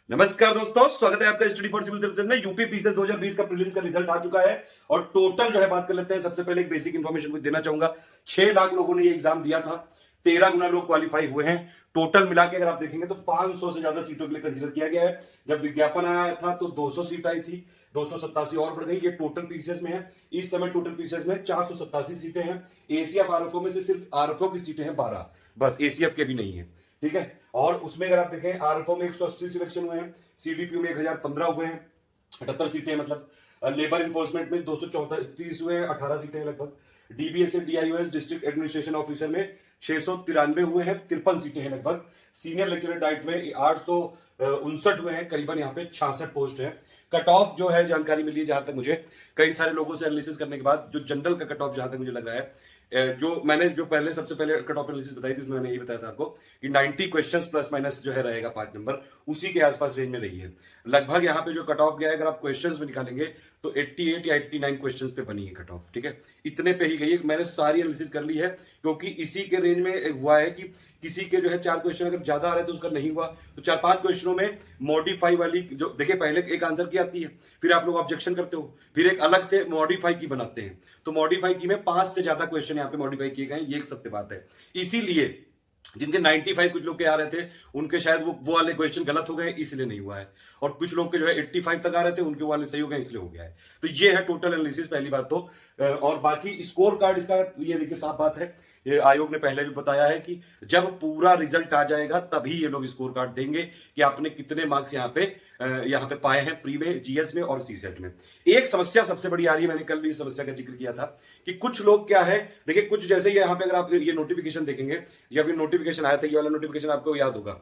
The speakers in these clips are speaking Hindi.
नमस्कार दोस्तों, स्वागत है आपका स्टडी फॉर सिविल सर्विसेज में। यूपी पीसीएस 2020 का प्रीलिम्स का रिजल्ट आ चुका है और टोटल जो है बात कर लेते हैं। सबसे पहले एक बेसिक इंफॉर्मेशन कुछ देना चाहूंगा। 6 लाख लोगों ने ये एग्जाम दिया था, 13 गुना लोग क्वालिफाई हुए हैं। टोटल मिला के अगर आप देखेंगे तो 500 से ज्यादा सीटों के लिए कंसीडर किया गया है। जब विज्ञापन आया था तो 200 सीट आई थी, 287 और बढ़ गई। ये टोटल पीसीएस में है। इस समय टोटल पीसीएस में 487 सीटें हैं। एसीएफ आरएफओ में से सिर्फ आरएफओ की सीटें हैं 12, बस एसीएफ के भी नहीं है। ठीक है। और उसमें अगर आप देखें आरएफओ में 180 सिलेक्शन हुए हैं, सीडीपीयू में 1015 हुए हैं, 78 सीटें मतलब। लेबर इन्फोर्समेंट में 234 हुए हैं, 18 सीटें हैं लगभग। DBS and DIOS district administration officer में 693 हुए हैं, 53 सीटें हैं लगभग। सीनियर लेक्चरर डाइट में 859 हुए हैं, करीबन यहाँ पे 66 पोस्ट है। कट ऑफ जो है जानकारी मिली है जहां तक मुझे, कई सारे लोगों से एनालिसिस करने के बाद, जो जनरल का कट ऑफ जहां तक मुझे लग रहा है, जो मैंने जो पहले सबसे पहले कट ऑफ एनालिसिस बताई थी उसमें मैंने यही बताया था आपको कि 90 क्वेश्चंस प्लस माइनस जो है रहेगा 5 नंबर, उसी के आसपास रेंज में रही है लगभग। यहाँ पे जो कट ऑफ गया है अगर आप क्वेश्चंस में निकालेंगे तो 88 या 89 क्वेश्चंस पे बनी है कट ऑफ। ठीक है, इतने पे ही गई है। मैंने सारी एनालिसिस कर ली है क्योंकि इसी के रेंज में हुआ है कि किसी के जो है 4 क्वेश्चन अगर ज्यादा आ रहे तो उसका नहीं हुआ, तो 4-5 क्वेश्चनों में मॉडिफाई वाली जो देखिए, पहले एक आंसर की आती है, फिर आप लोग ऑब्जेक्शन करते हो, फिर एक अलग से मॉडिफाई की बनाते हैं। तो मॉडिफाई की में 5 से ज्यादा क्वेश्चन यहाँ पे मॉडिफाई किए गए, ये सत्य बात है। इसीलिए जिनके 95 कुछ लोग के आ रहे थे उनके शायद वो वाले क्वेश्चन गलत हो गए, इसलिए नहीं हुआ है। और कुछ लोग के जो है 85 तक आ रहे थे उनके वाले सही हो गए, इसलिए हो गया है। तो ये है टोटल एनालिसिस, पहली बात तो। और बाकी स्कोर कार्ड इसका ये देखिए साफ बात है, ये आयोग ने पहले भी बताया है कि जब पूरा रिजल्ट आ जाएगा तभी ये लोग स्कोर कार्ड देंगे कि आपने कितने मार्क्स यहाँ पे पाए हैं प्री में, जीएस में और सीसेट में। एक समस्या सबसे बड़ी आ रही है, मैंने कल भी इस समस्या का जिक्र किया था कि कुछ लोग क्या है, देखिए कुछ जैसे यहाँ पे अगर आप ये नोटिफिकेशन देखेंगे, ये अभी नोटिफिकेशन आया था, ये वाला नोटिफिकेशन आपको याद होगा।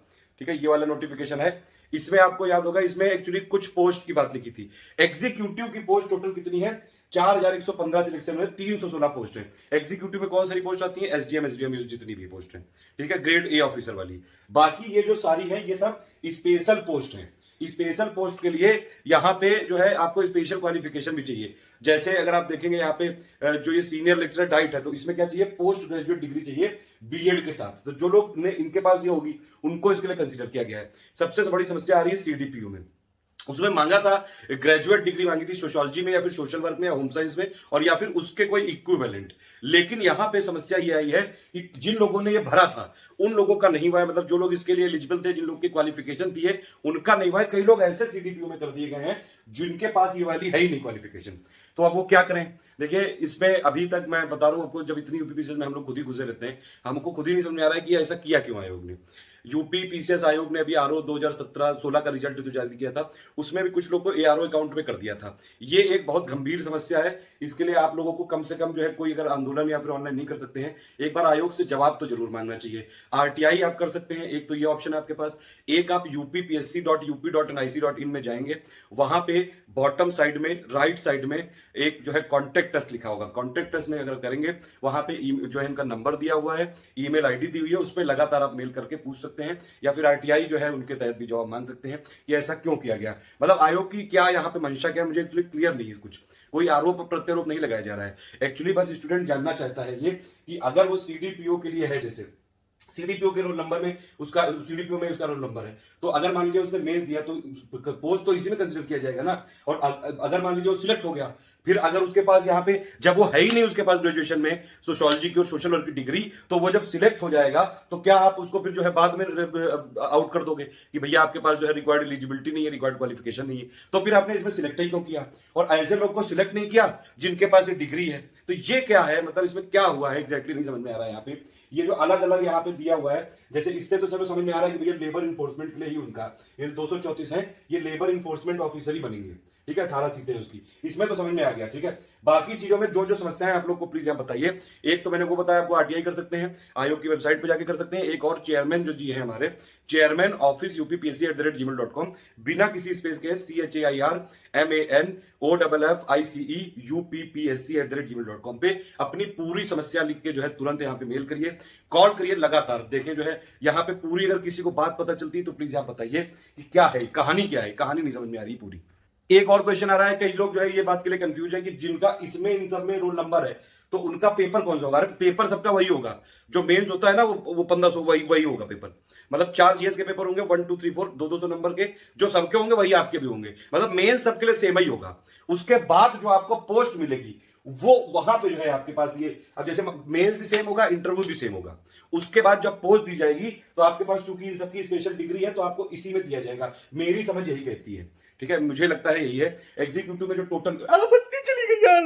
ठीक है, ये वाला नोटिफिकेशन है, इसमें आपको याद होगा, इसमें एक्चुअली कुछ पोस्ट की बात लिखी थी। एग्जीक्यूटिव की पोस्ट टोटल कितनी है? 4115 सिलेक्शन में 316 पोस्ट है। एग्जीक्यूटिव में कौन सारी पोस्ट आती है? एसडीएम, एसडीएम जितनी भी पोस्ट है। ठीक है, ग्रेड ए ऑफिसर वाली। बाकी ये जो सारी है ये सब स्पेशल पोस्ट है। स्पेशल पोस्ट के लिए यहाँ पे जो है आपको स्पेशल क्वालिफिकेशन भी चाहिए। जैसे अगर आप देखेंगे यहाँ पे जो ये सीनियर लेक्चरर डाइट है, तो इसमें क्या चाहिए? पोस्ट ग्रेजुएट डिग्री चाहिए बीएड के साथ। तो जो लोग ने इनके पास ये होगी उनको इसके लिए कंसीडर किया गया है। सबसे बड़ी समस्या आ रही है सीडीपीयू में, उसमें मांगा था ग्रेजुएट डिग्री मांगी थी सोशियोलॉजी में या फिर सोशल वर्क में या होम साइंस में, और या फिर उसके कोई इक्विवेलेंट। लेकिन यहां पे समस्या ये आई है कि जिन लोगों ने ये भरा था उन लोगों का नहीं हुआ है, मतलब जो लोग इसके लिए एलिजिबल थे, जिन लोग की क्वालिफिकेशन थी है, उनका नहीं हुआ है। कई लोग ऐसे सीडीपीयू में कर दिए गए हैं जिनके पास ये वाली है ही नहीं क्वालिफिकेशन। तो अब वो क्या करें? देखिए, इसमें अभी तक मैं बता रहा हूं आपको, जब इतनी यूपीपीसीएस में हम लोग खुद ही घुसे रहते हैं, हमको खुद ही नहीं समझ में आ रहा है कि ऐसा किया क्यों आयोग ने। यूपी पीसीएस आयोग ने अभी आरओ 2017-16 का रिजल्ट जो जारी किया था उसमें भी कुछ लोग को एआरओ अकाउंट में कर दिया था। ये एक बहुत गंभीर समस्या है। इसके लिए आप लोगों को कम से कम जो है कोई अगर आंदोलन या फिर ऑनलाइन नहीं कर सकते हैं, एक बार आयोग से जवाब तो जरूर मांगना चाहिए। आरटीआई आप कर सकते हैं, एक तो ये ऑप्शन है आपके पास। एक आप uppsc.up.nic.in में जाएंगे, वहां पे बॉटम साइड में राइट साइड में एक जो है कॉन्टेक्ट टेस्ट लिखा होगा। कॉन्टेक्ट टेस्ट में अगर करेंगे, वहां पे जो है इनका नंबर दिया हुआ है, ईमेल आईडी दी हुई है, उस पर लगातार आप मेल करके पूछ सकते हैं, या फिर आरटीआई जो है उनके तहत भी जवाब मांग सकते हैं कि ऐसा क्यों किया गया। मतलब आयोग की क्या यहाँ पे मंशा क्या, मुझे एक्चुअली क्लियर नहीं है। कुछ कोई आरोप प्रत्यारोप नहीं लगाया जा रहा है। एक्चुअली बस स्टूडेंट जानना चाहता है ये कि अगर वो सीडीपीओ के लिए है, जैसे सीडीपीओ के रोल नंबर में उसका, सीडीपीओ में उसका रोल नंबर है, तो अगर मान लीजिए उसने मेल दिया तो पोस्ट तो इसी में कंसीडर किया जाएगा ना। और अगर मान लीजिए वो सिलेक्ट हो गया, फिर अगर उसके पास यहाँ पे, जब वो है ही नहीं उसके पास ग्रेजुएशन में सोशियोलॉजी की और सोशल वर्क की डिग्री, तो वो जब सिलेक्ट हो जाएगा तो क्या आप उसको फिर जो है बाद में आउट कर दोगे कि भैया आपके पास जो है रिक्वायर्ड एलिजिबिलिटी नहीं है, रिक्वायर्ड क्वालिफिकेशन नहीं है, तो फिर आपने इसमें सिलेक्ट ही क्यों किया? और ऐसे लोग को सिलेक्ट नहीं किया जिनके पास ये डिग्री है। तो ये क्या है, मतलब इसमें क्या हुआ है एग्जैक्टली नहीं समझ में आ रहा है। यहाँ पे ये जो अलग अलग यहाँ पे दिया हुआ है, जैसे इससे तो चलो समझ में आ रहा है कि भैया लेबर इन्फोर्समेंट के लिए ही उनका ये 234 है, ये लेबर इन्फोर्समेंट ऑफिसर ही बनेंगे। ठीक है, 18 सीटें उसकी, इसमें तो समझ में आ गया। ठीक है, बाकी चीजों में जो जो समस्याएं आप लोग को प्लीज यहाँ बताइए। एक तो मैंने वो बताया आपको, आरटीआई कर सकते हैं, आयोग की वेबसाइट पे जाके कर सकते हैं। एक और चेयरमैन जो जी है हमारे, चेयरमैन ऑफिस UPPSC@gmail.com, बिना किसी स्पेस के CHAIRMANOFFICE UPPSC@gmail.com पे अपनी पूरी समस्या लिख के जो है तुरंत यहाँ पे मेल करिए, कॉल करिए लगातार। देखें जो है यहाँ पे पूरी, अगर किसी को बात पता चलती है तो प्लीज यहाँ बताइए कि क्या है, कहानी क्या है। कहानी नहीं समझ में आ रही पूरी। एक और क्वेश्चन आ रहा है, कई लोग जो है ये बात के लिए कंफ्यूज है कि जिनका इसमें इन सब में रोल नंबर है तो उनका पेपर कौन सा होगा? अरे पेपर सबका वही होगा जो मेंस होता है ना, वो 1500 वही होगा पेपर। मतलब 4 जीएस के पेपर होंगे, 1 2 3 4 200 नंबर के, जो सबके होंगे वही आपके भी होंगे। मतलब मेंस सबके लिए सेम ही होगा। उसके बाद जो आपको पोस्ट मिलेगी वो वहां पे जो है आपके पास ये, अब जैसे मेंस भी सेम होगा, इंटरव्यू भी सेम होगा। उसके बाद जब पोस्ट दी जाएगी तो आपके पास चूंकि सबकी स्पेशल डिग्री है तो आपको इसी में दिया जाएगा। मेरी समझ यही कहती है, ठीक है, मुझे लगता है यही है। एग्जीक्यूटिव में जो टोटल, बत्ती चली गई यार,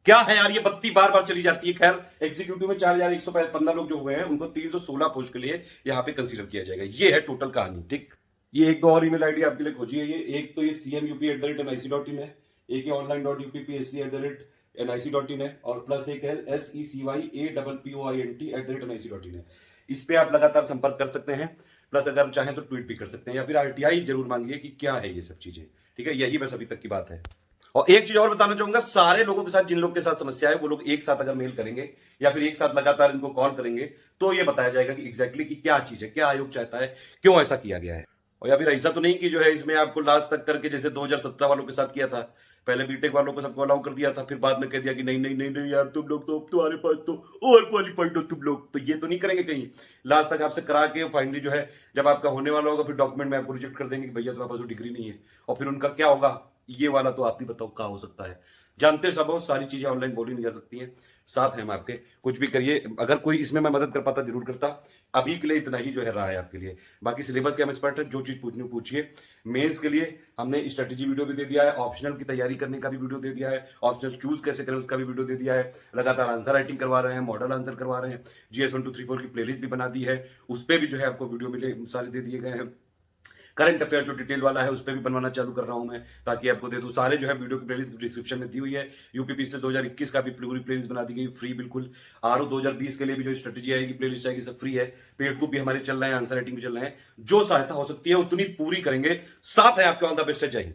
क्या है यार ये बत्ती बार बार चली जाती है। खैर, एग्जीक्यूटिव में 4115 लोग जो हुए हैं उनको 316 पोस्ट के लिए यहाँ पे कंसीडर किया जाएगा। ये है टोटल कहानी, ठीक। ये एक दो और ईमेल आईडी आपके लिए खोजी है। ये एक तो ये cmup@nic.in है, एक है online.uppsc@nic.in है, और प्लस एक है secyapoint@nic.in है। इस पे आप लगातार संपर्क कर सकते हैं। प्लस अगर चाहें तो ट्वीट भी कर सकते हैं, या फिर आरटीआई जरूर मांगिए कि क्या है ये सब चीजें, ठीक है। यही बस अभी तक की बात है। और एक चीज और बताना चाहूंगा, सारे लोगों के साथ जिन लोग के साथ समस्या है वो लोग एक साथ अगर मेल करेंगे या फिर एक साथ लगातार इनको कॉल करेंगे तो ये बताया जाएगा कि एग्जैक्टली कि क्या चीज है, क्या आयोग चाहता है, क्यों ऐसा किया गया है। और या फिर ऐसा तो नहीं कि जो है इसमें आपको लास्ट तक करके जैसे 2017 वालों के साथ किया था, पहले बीटेक वालों को सबको अलाउ कर दिया था, फिर बाद में कह दिया कि नहीं नहीं नहीं नहीं यार तुम लोग तो, तुम्हारे पास तो ओवर क्वालिफाइड हो तुम लोग, तो ये तो नहीं करेंगे कहीं। लास्ट तक आपसे करा के फाइनली जो है जब आपका होने वाला होगा फिर डॉक्यूमेंट में आपको रिजेक्ट कर देंगे कि भैया तुम्हारे पास तो डिग्री नहीं है। और फिर उनका क्या होगा, ये वाला तो आप ही बताओ क्या हो सकता है। जानते सब हो, सारी चीजें ऑनलाइन बोली नहीं जा सकती हैं। साथ हैं हम आपके, कुछ भी करिए। अगर कोई इसमें मैं मदद कर पाता जरूर करता। अभी के लिए इतना ही जो है रहा है आपके लिए। बाकी सिलेबस के हम एक्सपर्ट हैं, जो चीज पूछनी हो पूछिए। मेंस के लिए हमने स्ट्रेटेजी वीडियो भी दे दिया है, ऑप्शनल की तैयारी करने का भी वीडियो दे दिया है, ऑप्शनल चूज कैसे करें उसका भी वीडियो दे दिया है। लगातार आंसर राइटिंग करवा रहे हैं, मॉडल आंसर करवा रहे हैं। GS 1 2 3 4 की प्लेलिस्ट भी बना दी है, उस पर भी जो है आपको वीडियो मिले सारे दे दिए गए हैं। करंट अफेयर जो डिटेल वाला है उस पर भी बनवाना चालू कर रहा हूं मैं, ताकि आपको दे दूं। सारे जो है वीडियो की प्लेलिस्ट डिस्क्रिप्शन में दी हुई है। यूपीपी से 2021 का भी पूरी प्लेलिस्ट बना दी गई फ्री बिल्कुल। आरओ 2020 के लिए भी जो स्ट्रेटेजी आएगी, प्लेलिस्ट आएगी, सब फ्री है। पेड बुक भी हमारे चल रहे हैं, आंसर राइटिंग भी चल रहे हैं। जो सहायता हो सकती है उतनी पूरी करेंगे। साथ है आपके, ऑल द बेस्ट है, जय हिंद।